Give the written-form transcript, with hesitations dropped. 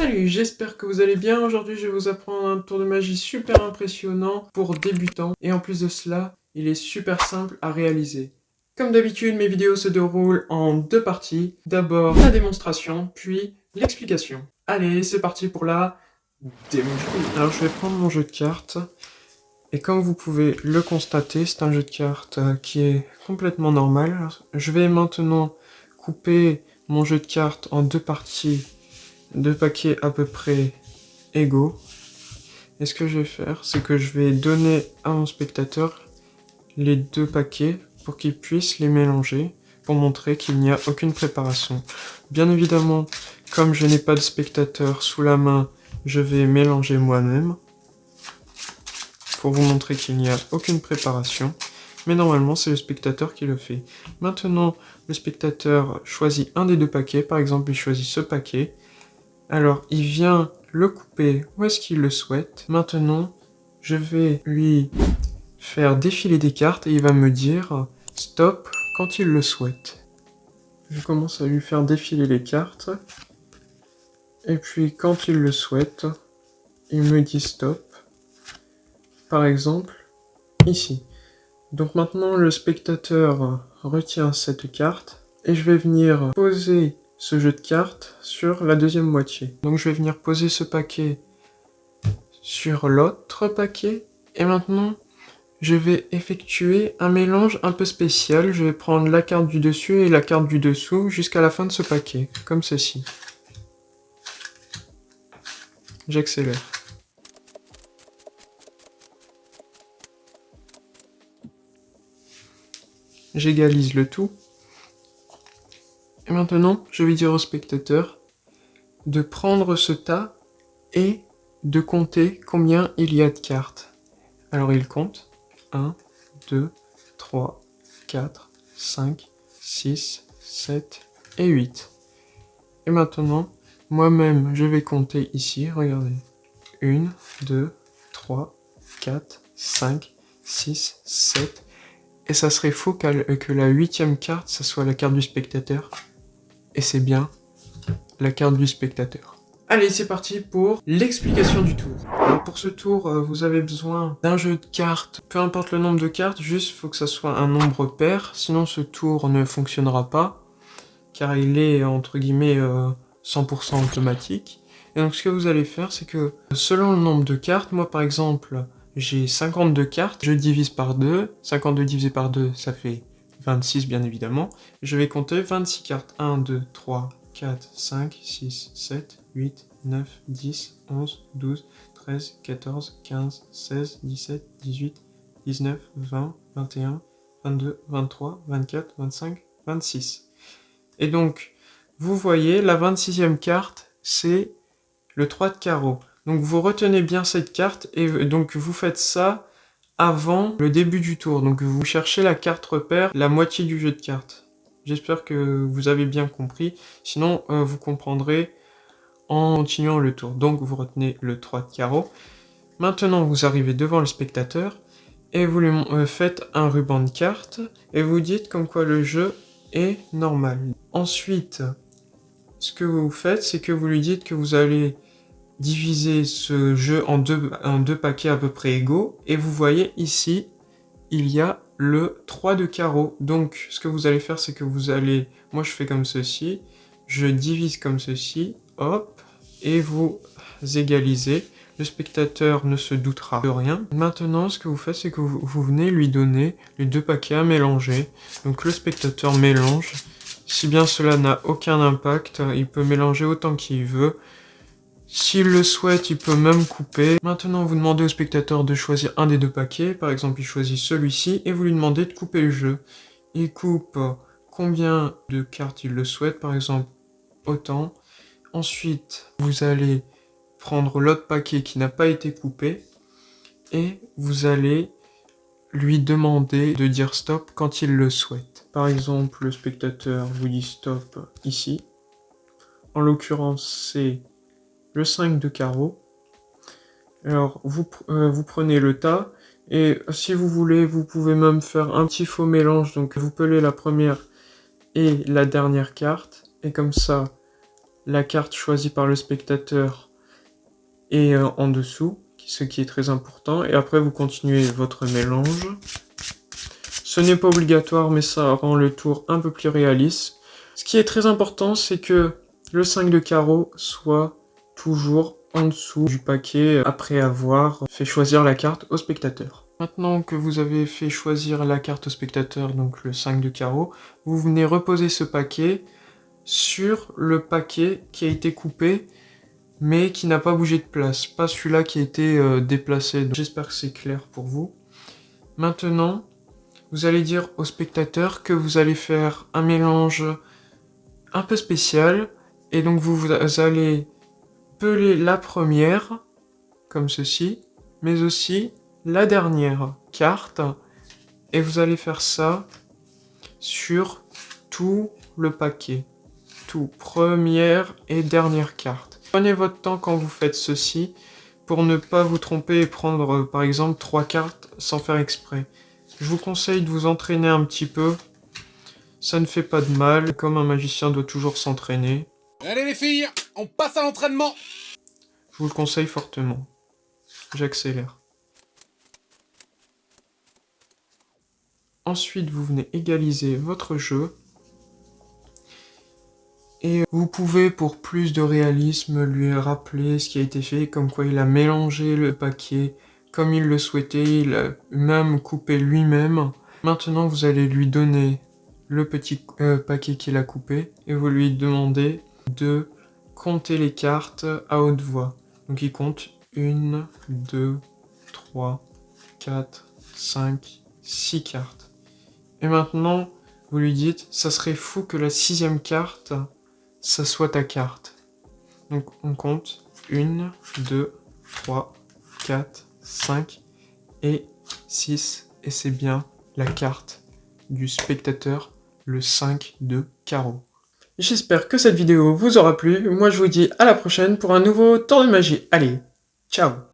Salut, j'espère que vous allez bien. Aujourd'hui, je vais vous apprendre un tour de magie super impressionnant pour débutants. Et en plus de cela, il est super simple à réaliser. Comme d'habitude, mes vidéos se déroulent en deux parties. D'abord la démonstration, puis l'explication. Allez, c'est parti pour la démonstration. Alors, je vais prendre mon jeu de cartes. Et comme vous pouvez le constater, c'est un jeu de cartes qui est complètement normal. Alors, je vais maintenant couper mon jeu de cartes en deux parties. Deux paquets à peu près égaux. Et ce que je vais faire, c'est que je vais donner à mon spectateur les deux paquets pour qu'il puisse les mélanger, pour montrer qu'il n'y a aucune préparation. Bien évidemment, comme je n'ai pas de spectateur sous la main, je vais mélanger moi-même, pour vous montrer qu'il n'y a aucune préparation. Mais normalement, c'est le spectateur qui le fait. Maintenant, le spectateur choisit un des deux paquets, par exemple, il choisit ce paquet. Alors, il vient le couper où est-ce qu'il le souhaite. Maintenant, je vais lui faire défiler des cartes et il va me dire stop quand il le souhaite. Je commence à lui faire défiler les cartes. Et puis, quand il le souhaite, il me dit stop. Par exemple, ici. Donc maintenant, le spectateur retient cette carte et je vais venir poser ce jeu de cartes sur la deuxième moitié. Donc je vais venir poser ce paquet sur l'autre paquet. Et maintenant, je vais effectuer un mélange un peu spécial. Je vais prendre la carte du dessus et la carte du dessous jusqu'à la fin de ce paquet, comme ceci. J'accélère. J'égalise le tout. Et maintenant, je vais dire au spectateur de prendre ce tas et de compter combien il y a de cartes. Alors il compte 1, 2, 3, 4, 5, 6, 7 et 8. Et maintenant, moi-même, je vais compter ici, regardez. 1, 2, 3, 4, 5, 6, 7. Et ça serait faux que la 8e carte, ça soit la carte du spectateur. Et c'est bien la carte du spectateur. Allez, c'est parti pour l'explication du tour. Alors pour ce tour, vous avez besoin d'un jeu de cartes. Peu importe le nombre de cartes, juste il faut que ça soit un nombre pair. Sinon ce tour ne fonctionnera pas. Car il est entre guillemets 100% automatique. Et donc ce que vous allez faire, c'est que selon le nombre de cartes, moi par exemple, j'ai 52 cartes. Je divise par 2. 52 divisé par 2, ça fait 26 bien évidemment. Je vais compter 26 cartes. 1, 2, 3, 4, 5, 6, 7, 8, 9, 10, 11, 12, 13, 14, 15, 16, 17, 18, 19, 20, 21, 22, 23, 24, 25, 26. Et donc, vous voyez, la 26e carte, c'est le 3 de carreau. Donc vous retenez bien cette carte et donc vous faites ça avant le début du tour. Donc vous cherchez la carte repère, la moitié du jeu de cartes. J'espère que vous avez bien compris. Sinon, vous comprendrez en continuant le tour. Donc vous retenez le 3 de carreau. Maintenant, vous arrivez devant le spectateur et vous lui faites un ruban de cartes et vous dites comme quoi le jeu est normal. Ensuite, ce que vous faites, c'est que vous lui dites que vous allez diviser ce jeu en deux paquets à peu près égaux. Et vous voyez ici, il y a le 3 de carreau. Donc, ce que vous allez faire, c'est que vous allez... Moi, je fais comme ceci. Je divise comme ceci. Hop. Et vous égalisez. Le spectateur ne se doutera de rien. Maintenant, ce que vous faites, c'est que vous venez lui donner les deux paquets à mélanger. Donc, le spectateur mélange. Si bien cela n'a aucun impact, il peut mélanger autant qu'il veut. S'il le souhaite, il peut même couper. Maintenant, vous demandez au spectateur de choisir un des deux paquets. Par exemple, il choisit celui-ci et vous lui demandez de couper le jeu. Il coupe combien de cartes il le souhaite, par exemple, autant. Ensuite, vous allez prendre l'autre paquet qui n'a pas été coupé et vous allez lui demander de dire stop quand il le souhaite. Par exemple, le spectateur vous dit stop ici. En l'occurrence, c'est le 5 de carreau. Alors, vous prenez le tas, et si vous voulez, vous pouvez même faire un petit faux mélange. Donc, vous pelez la première et la dernière carte, et comme ça, la carte choisie par le spectateur est en dessous, ce qui est très important. Et après, vous continuez votre mélange. Ce n'est pas obligatoire, mais ça rend le tour un peu plus réaliste. Ce qui est très important, c'est que le 5 de carreau soit toujours en dessous du paquet après avoir fait choisir la carte au spectateur. Maintenant que vous avez fait choisir la carte au spectateur, donc le 5 de carreau, vous venez reposer ce paquet sur le paquet qui a été coupé mais qui n'a pas bougé de place, pas celui-là qui a été déplacé. J'espère que c'est clair pour vous. Maintenant, vous allez dire au spectateur que vous allez faire un mélange un peu spécial, et donc vous allez peler la première, comme ceci, mais aussi la dernière carte, et vous allez faire ça sur tout le paquet, tout, première et dernière carte. Prenez votre temps quand vous faites ceci, pour ne pas vous tromper et prendre par exemple 3 cartes sans faire exprès. Je vous conseille de vous entraîner un petit peu, ça ne fait pas de mal, comme un magicien doit toujours s'entraîner. Allez les filles, on passe à l'entraînement. Je vous le conseille fortement. J'accélère. Ensuite, vous venez égaliser votre jeu. Et vous pouvez, pour plus de réalisme, lui rappeler ce qui a été fait, comme quoi il a mélangé le paquet comme il le souhaitait, il a même coupé lui-même. Maintenant, vous allez lui donner le petit paquet qu'il a coupé et vous lui demandez de compter les cartes à haute voix. Donc il compte 1, 2, 3, 4, 5, 6 cartes. Et maintenant, vous lui dites, ça serait fou que la 6e carte, ça soit ta carte. Donc on compte 1, 2, 3, 4, 5 et 6. Et c'est bien la carte du spectateur, le 5 de carreau. J'espère que cette vidéo vous aura plu. Moi je vous dis à la prochaine pour un nouveau tour de magie. Allez, ciao!